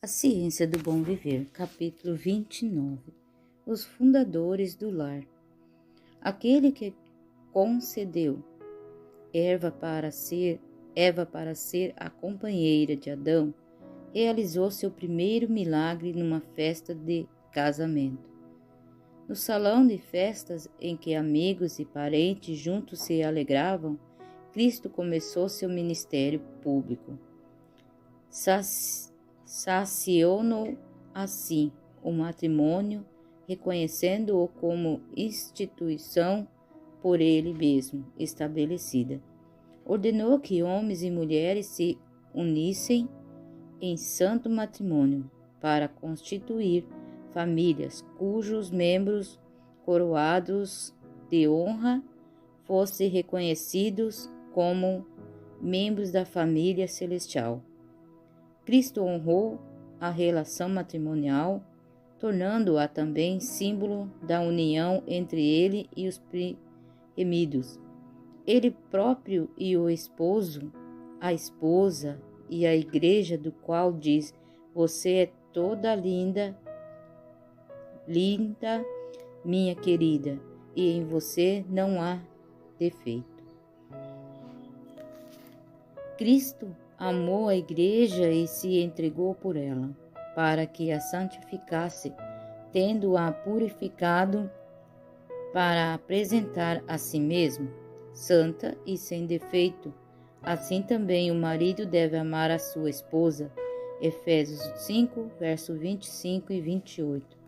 A Ciência do Bom Viver, capítulo 29. Os fundadores do lar. Aquele que concedeu Eva para ser a companheira de Adão, realizou seu primeiro milagre numa festa de casamento. No salão de festas em que amigos e parentes juntos se alegravam, Cristo começou seu ministério público. Saciou-no assim o matrimônio, reconhecendo-o como instituição por ele mesmo estabelecida. Ordenou que homens e mulheres se unissem em santo matrimônio para constituir famílias cujos membros coroados de honra fossem reconhecidos como membros da família celestial. Cristo honrou a relação matrimonial, tornando-a também símbolo da união entre ele e os remidos. Ele próprio e o esposo, a esposa e a igreja, do qual diz: "Você é toda linda, minha querida, e em você não há defeito." Cristo amou a igreja e se entregou por ela, para que a santificasse, tendo-a purificado para apresentar a si mesmo, santa e sem defeito. Assim também o marido deve amar a sua esposa. Efésios 5, verso 25 e 28.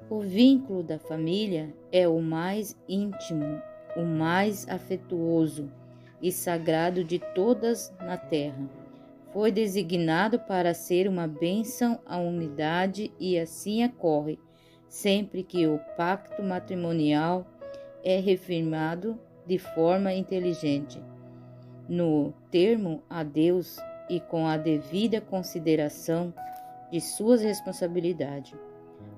O vínculo da família é o mais íntimo, o mais afetuoso e sagrado de todas na terra. Foi designado para ser uma bênção à unidade e assim ocorre sempre que o pacto matrimonial é reafirmado de forma inteligente, no termo a Deus e com a devida consideração de suas responsabilidades.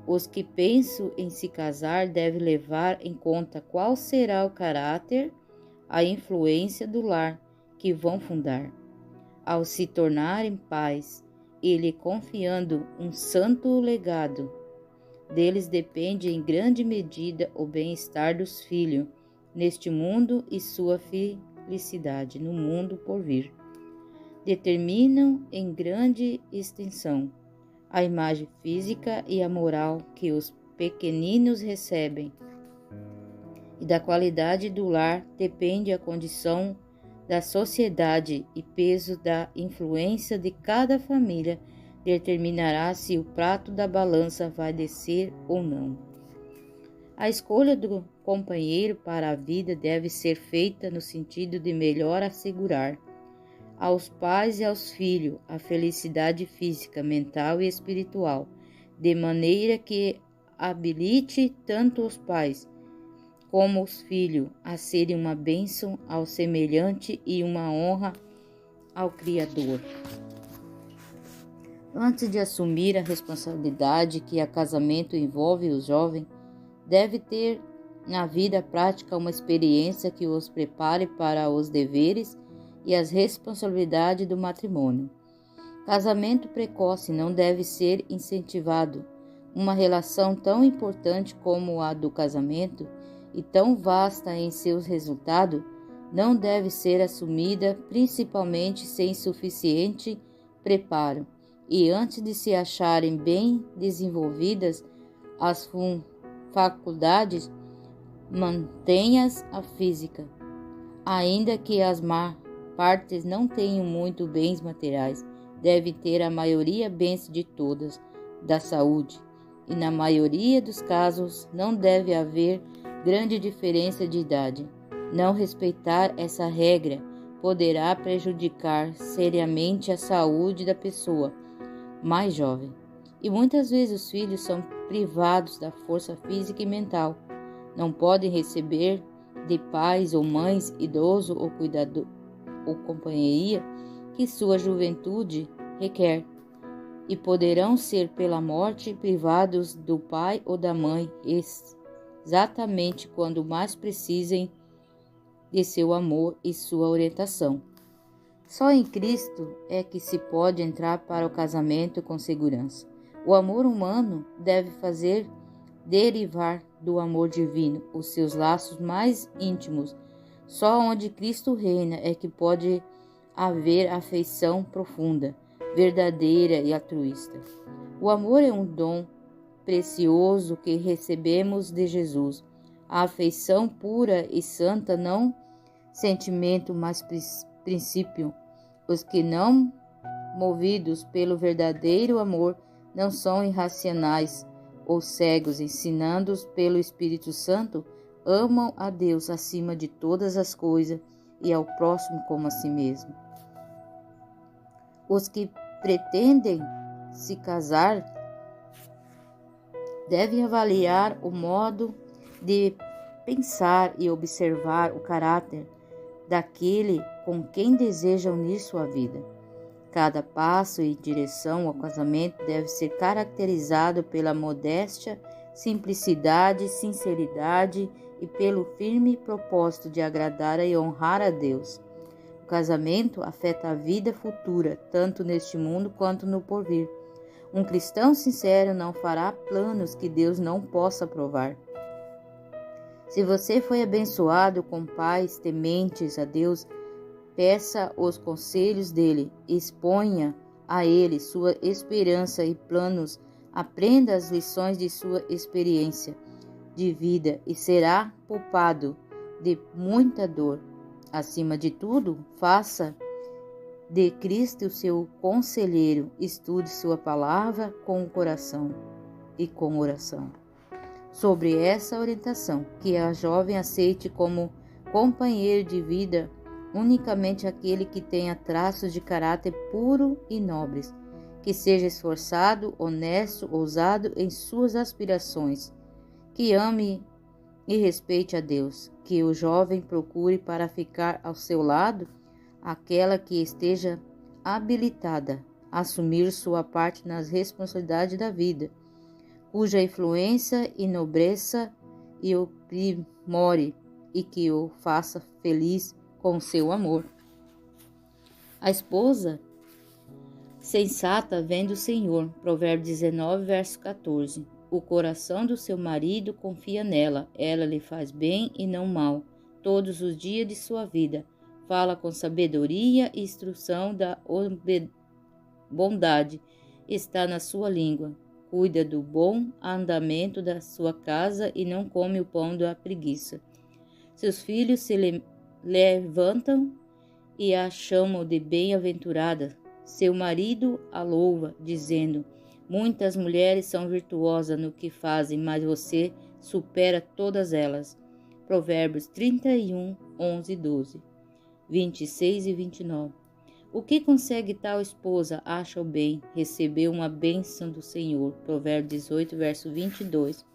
Os que pensam em se casar devem levar em conta qual será o caráter, a influência do lar que vão fundar. Ao se tornarem pais, ele confiando um santo legado, deles depende em grande medida o bem-estar dos filhos neste mundo e sua felicidade no mundo por vir. Determinam em grande extensão a imagem física e a moral que os pequeninos recebem, e da qualidade do lar depende a condição da sociedade e peso da influência de cada família determinará se o prato da balança vai descer ou não. A escolha do companheiro para a vida deve ser feita no sentido de melhor assegurar aos pais e aos filhos a felicidade física, mental e espiritual, de maneira que habilite tanto os pais como os filhos a serem uma bênção ao semelhante e uma honra ao Criador. Antes de assumir a responsabilidade que a casamento envolve, o jovem deve ter na vida prática uma experiência que os prepare para os deveres e as responsabilidades do matrimônio. Casamento precoce não deve ser incentivado. Uma relação tão importante como a do casamento e tão vasta em seus resultados não deve ser assumida principalmente sem suficiente preparo e antes de se acharem bem desenvolvidas as faculdades, mantenhas a física, ainda que as partes não tenham muito bens materiais, deve ter a maioria bens de todas, da saúde, e na maioria dos casos não deve haver grande diferença de idade. Não respeitar essa regra poderá prejudicar seriamente a saúde da pessoa mais jovem. E muitas vezes os filhos são privados da força física e mental. Não podem receber de pais ou mães idosos ou cuidador ou companhia que sua juventude requer, e poderão ser pela morte privados do pai ou da mãe exatamente quando mais precisem de seu amor e sua orientação. Só em Cristo é que se pode entrar para o casamento com segurança. O amor humano deve fazer derivar do amor divino os seus laços mais íntimos. Só onde Cristo reina é que pode haver afeição profunda, verdadeira e altruísta. O amor é um dom precioso que recebemos de Jesus. A afeição pura e santa não sentimento, mas princípio. Os que não movidos pelo verdadeiro amor não são irracionais ou cegos, ensinando-os pelo Espírito Santo, amam a Deus acima de todas as coisas e ao próximo como a si mesmo. Os que pretendem se casar devem avaliar o modo de pensar e observar o caráter daquele com quem deseja unir sua vida. Cada passo em direção ao casamento deve ser caracterizado pela modéstia, simplicidade, sinceridade e pelo firme propósito de agradar e honrar a Deus. O casamento afeta a vida futura, tanto neste mundo quanto no porvir. Um cristão sincero não fará planos que Deus não possa aprovar. Se você foi abençoado com pais tementes a Deus, peça os conselhos dele, exponha a ele sua esperança e planos, aprenda as lições de sua experiência de vida e será poupado de muita dor. Acima de tudo, faça de Cristo o seu conselheiro, estude sua palavra com o coração e com oração. Sobre essa orientação, que a jovem aceite como companheiro de vida unicamente aquele que tenha traços de caráter puro e nobres, que seja esforçado, honesto, ousado em suas aspirações, que ame e respeite a Deus, que o jovem procure para ficar ao seu lado aquela que esteja habilitada a assumir sua parte nas responsabilidades da vida, cuja influência enobreça e o primore e que o faça feliz com seu amor. A esposa sensata vem do Senhor, Provérbios 19, verso 14. O coração do seu marido confia nela, ela lhe faz bem e não mal, todos os dias de sua vida. Fala com sabedoria e instrução da bondade está na sua língua. Cuida do bom andamento da sua casa e não come o pão da preguiça. Seus filhos se levantam e a chamam de bem-aventurada. Seu marido a louva, dizendo: muitas mulheres são virtuosas no que fazem, mas você supera todas elas. Provérbios 31, 11 e 12, 26 e 29. O que consegue tal esposa acha o bem, recebeu uma bênção do Senhor. Provérbios 18, verso 22.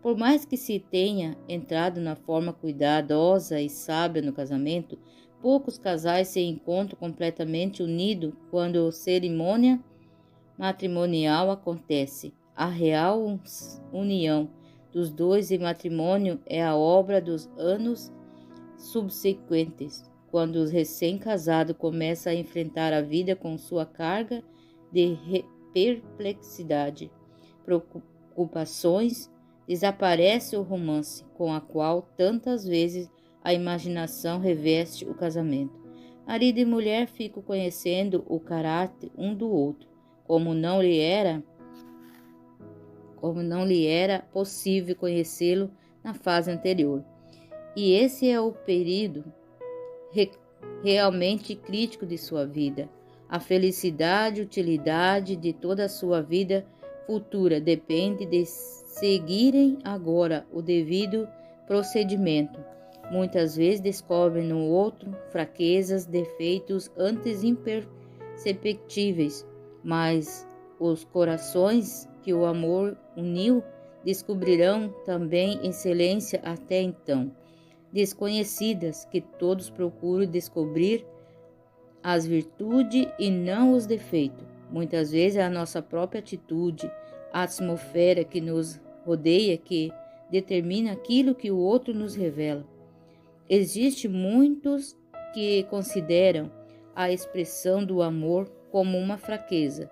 Por mais que se tenha entrado na forma cuidadosa e sábia no casamento, poucos casais se encontram completamente unidos quando a cerimônia matrimonial acontece. A real união dos dois em matrimônio é a obra dos anos subsequentes, quando os recém-casados começam a enfrentar a vida com sua carga de perplexidade, preocupações, desaparece o romance com a qual tantas vezes a imaginação reveste o casamento. Marido e mulher ficam conhecendo o caráter um do outro, como não lhe era possível conhecê-lo na fase anterior. E esse é o período realmente crítico de sua vida. A felicidade e utilidade de toda a sua vida futura depende de seguirem agora o devido procedimento. Muitas vezes descobrem no outro fraquezas, defeitos antes imperceptíveis, mas os corações que o amor uniu descobrirão também excelência até então desconhecidas, que todos procuram descobrir as virtudes e não os defeitos. Muitas vezes é a nossa própria atitude, a atmosfera que nos rodeia que determina aquilo que o outro nos revela. Existem muitos que consideram a expressão do amor como uma fraqueza,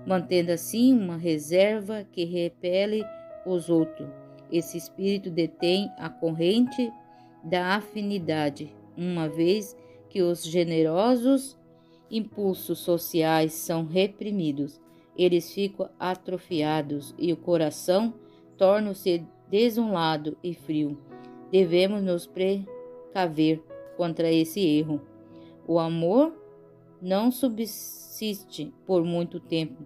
mantendo assim uma reserva que repele os outros. Esse espírito detém a corrente da afinidade, uma vez que os generosos impulsos sociais são reprimidos. Eles ficam atrofiados e o coração torna-se desolado e frio. Devemos nos precaver contra esse erro. O amor não subsiste por muito tempo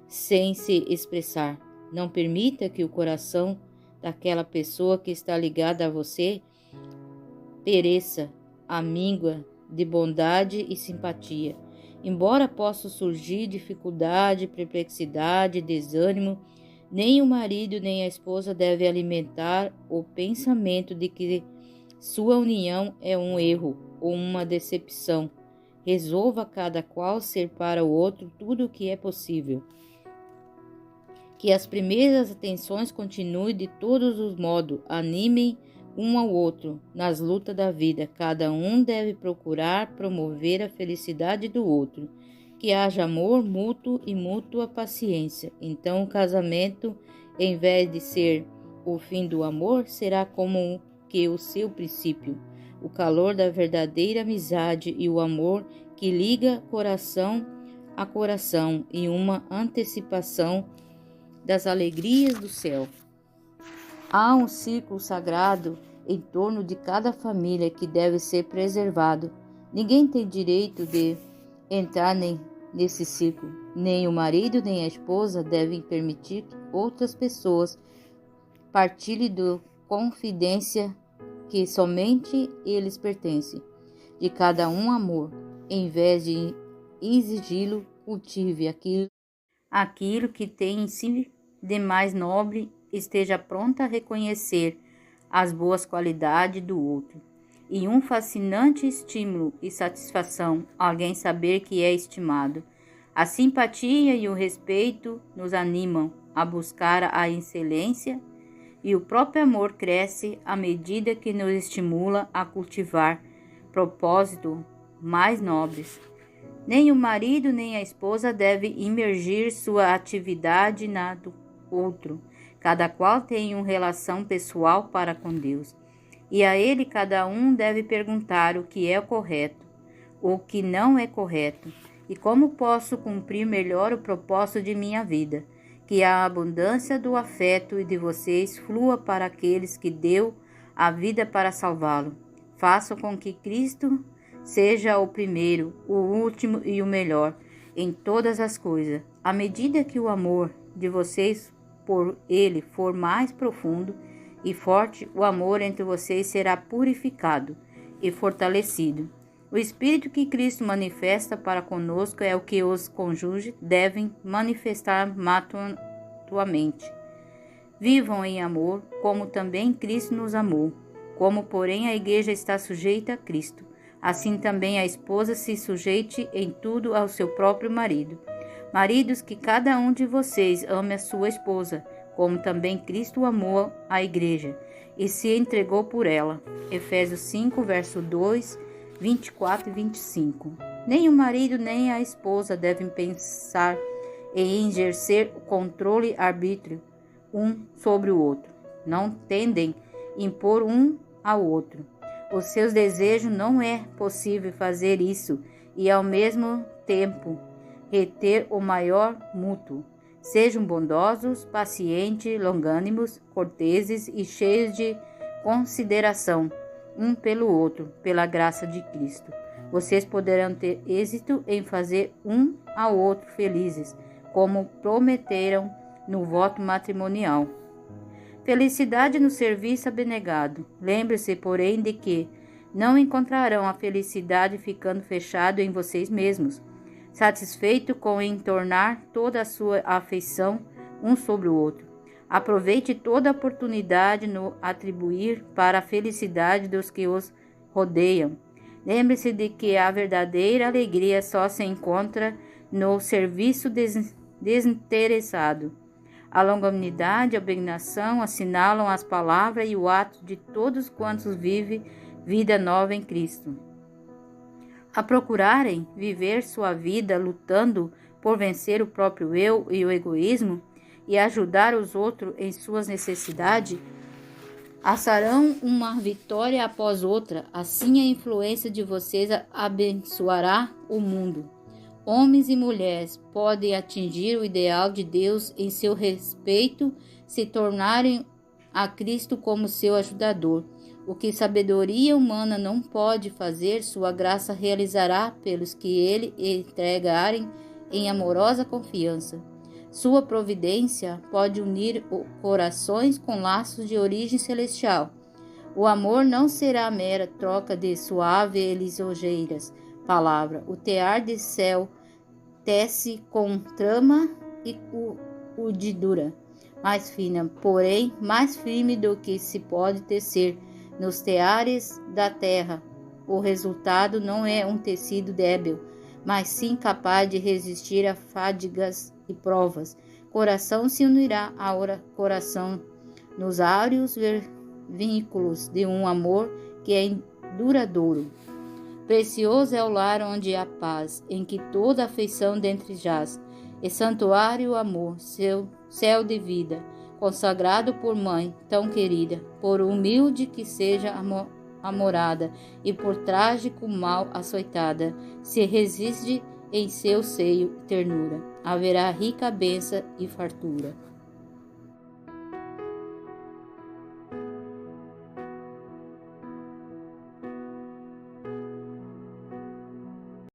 sem se expressar. Não permita que o coração daquela pessoa que está ligada a você pereça à míngua de bondade e simpatia. Embora possa surgir dificuldade, perplexidade, desânimo, nem o marido nem a esposa devem alimentar o pensamento de que sua união é um erro ou uma decepção. Resolva cada qual ser para o outro tudo o que é possível. Que as primeiras atenções continuem de todos os modos, animem um ao outro nas lutas da vida. Cada um deve procurar promover a felicidade do outro. Que haja amor mútuo e mútua paciência. Então o casamento, em vez de ser o fim do amor, será como que o seu princípio. O calor da verdadeira amizade e o amor que liga coração a coração e uma antecipação das alegrias do céu. Há um círculo sagrado em torno de cada família que deve ser preservado. Ninguém tem direito de entrar nesse círculo. Nem o marido nem a esposa devem permitir que outras pessoas partilhem da confidência que somente eles pertencem. De cada um amor, em vez de exigi-lo, cultive aquilo que tem em si de mais nobre, esteja pronta a reconhecer as boas qualidades do outro. E um fascinante estímulo e satisfação alguém saber que é estimado. A simpatia e o respeito nos animam a buscar a excelência e o próprio amor cresce à medida que nos estimula a cultivar propósitos mais nobres. Nem o marido nem a esposa devem imergir sua atividade na do outro. Cada qual tem uma relação pessoal para com Deus. E a ele cada um deve perguntar o que é correto, o que não é correto, e como posso cumprir melhor o propósito de minha vida. Que a abundância do afeto e de vocês flua para aqueles que deu a vida para salvá-lo. Façam com que Cristo seja o primeiro, o último e o melhor em todas as coisas. À medida que o amor de vocês por ele for mais profundo e forte, o amor entre vocês será purificado e fortalecido. O Espírito que Cristo manifesta para conosco é o que os cônjuges devem manifestar mutuamente. Vivam em amor, como também Cristo nos amou. Como, porém, a igreja está sujeita a Cristo, assim também a esposa se sujeite em tudo ao seu próprio marido. Maridos, que cada um de vocês ame a sua esposa, como também Cristo amou a igreja e se entregou por ela. Efésios 5, verso 2, 24 e 25. Nem o marido nem a esposa devem pensar em exercer o controle arbítrio um sobre o outro. Não tendem impor um ao outro. Os seus desejos não é possível fazer isso e ao mesmo tempo reter o maior mútuo. Sejam bondosos, pacientes, longânimos, corteses e cheios de consideração um pelo outro, pela graça de Cristo. Vocês poderão ter êxito em fazer um ao outro felizes, como prometeram no voto matrimonial. Felicidade no serviço abnegado. Lembre-se, porém, de que não encontrarão a felicidade ficando fechado em vocês mesmos, satisfeito com entornar toda a sua afeição um sobre o outro. Aproveite toda a oportunidade no atribuir para a felicidade dos que os rodeiam. Lembre-se de que a verdadeira alegria só se encontra no serviço desinteressado. A longanimidade e a abnegação assinalam as palavras e o ato de todos quantos vivem vida nova em Cristo. a procurarem viver sua vida lutando por vencer o próprio eu e o egoísmo e ajudar os outros em suas necessidades, assarão uma vitória após outra. Assim a influência de vocês abençoará o mundo. Homens e mulheres podem atingir o ideal de Deus em seu respeito se tornarem a Cristo como seu ajudador. O que sabedoria humana não pode fazer, sua graça realizará pelos que ele entregarem em amorosa confiança. Sua providência pode unir corações com laços de origem celestial. O amor não será mera troca de suaves lisonjeiras palavra. O tear de céu tece com trama e urdidura mais fina, porém mais firme do que se pode tecer nos teares da terra. O resultado não é um tecido débil, mas sim capaz de resistir a fadigas e provas. Coração se unirá a coração nos áureos vínculos de um amor que é duradouro. Precioso é o lar onde há paz, em que toda afeição dentre jaz, e santuário o amor, seu céu de vida, consagrado por mãe tão querida, por humilde que seja a morada, e por trágico mal açoitada, se resiste em seu seio ternura, haverá rica bênção e fartura.